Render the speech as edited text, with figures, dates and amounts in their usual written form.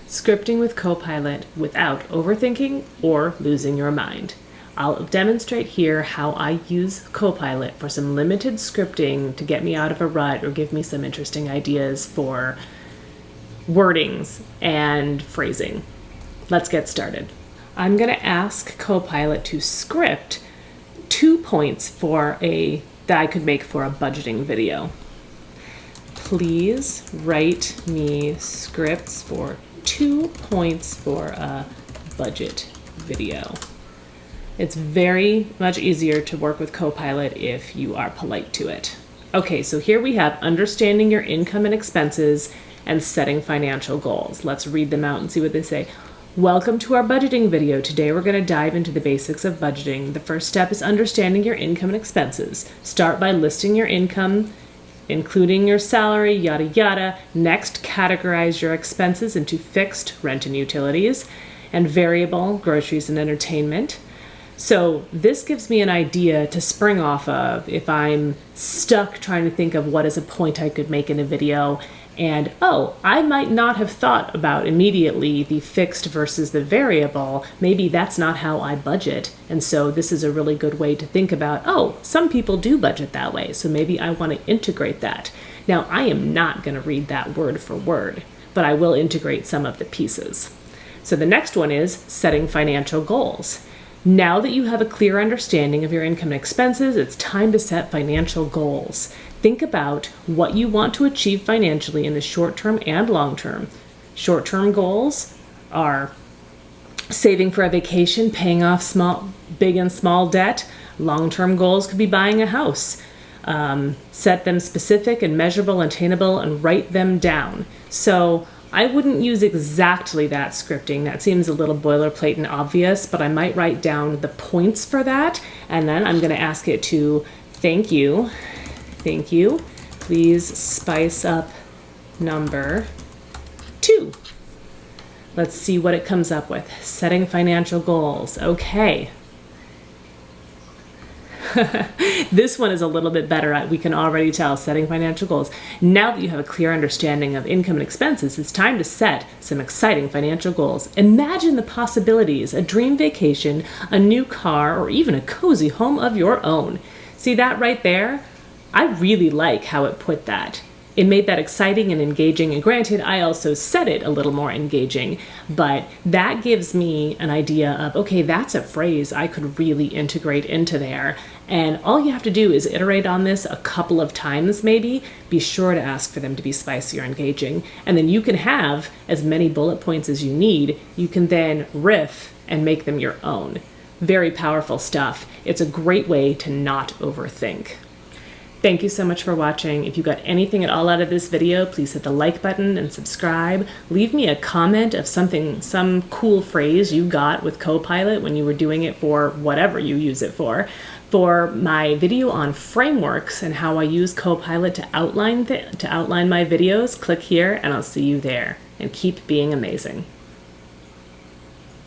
Scripting with Copilot without overthinking or losing your mind. I'll demonstrate here how I use Copilot for some limited scripting to get me out of a rut or give me some interesting ideas for wordings and phrasing. Let's get started. I'm going to ask Copilot to script 2 points that I could make for a budgeting video. Please write me scripts for 2 points for a budget video. It's very much easier to work with Copilot if you are polite to it. Okay, so here we have understanding your income and expenses and setting financial goals. Let's read them out and see what they say. Welcome to our budgeting video. Today we're going to dive into the basics of budgeting. The first step is understanding your income and expenses. Start by listing your income, including your salary, yada yada. Next, categorize your expenses into fixed, rent and utilities, and variable, groceries and entertainment. So this gives me an idea to spring off of if I'm stuck trying to think of what is a point I could make in a video. And, I might not have thought about immediately the fixed versus the variable. Maybe that's not how I budget. And so this is a really good way to think about, some people do budget that way. So maybe I want to integrate that. Now, I am not going to read that word for word, but I will integrate some of the pieces. So the next one is setting financial goals. Now that you have a clear understanding of your income and expenses, it's time to set financial goals. Think about what you want to achieve financially in the short term and long term. Short-term goals are saving for a vacation, paying off big and small debt. Long-term goals could be buying a house. Set them specific and measurable and attainable and write them down. So I wouldn't use exactly that scripting. That seems a little boilerplate and obvious, but I might write down the points for that. And then I'm going to ask it to thank you. Please spice up number 2. Let's see what it comes up with. Setting financial goals. Okay. This one is a little bit better. We can already tell, setting financial goals. Now that you have a clear understanding of income and expenses, it's time to set some exciting financial goals. Imagine the possibilities, a dream vacation, a new car, or even a cozy home of your own. See that right there? I really like how it put that. It made that exciting and engaging, and granted, I also said it a little more engaging, but that gives me an idea of, okay, that's a phrase I could really integrate into there. And all you have to do is iterate on this a couple of times maybe. Be sure to ask for them to be spicy or engaging. And then you can have as many bullet points as you need. You can then riff and make them your own. Very powerful stuff. It's a great way to not overthink. Thank you so much for watching. If you got anything at all out of this video, please hit the like button and subscribe. Leave me a comment of some cool phrase you got with Copilot when you were doing it for whatever you use it for. For my video on frameworks and how I use Copilot to outline my videos, click here and I'll see you there. And keep being amazing.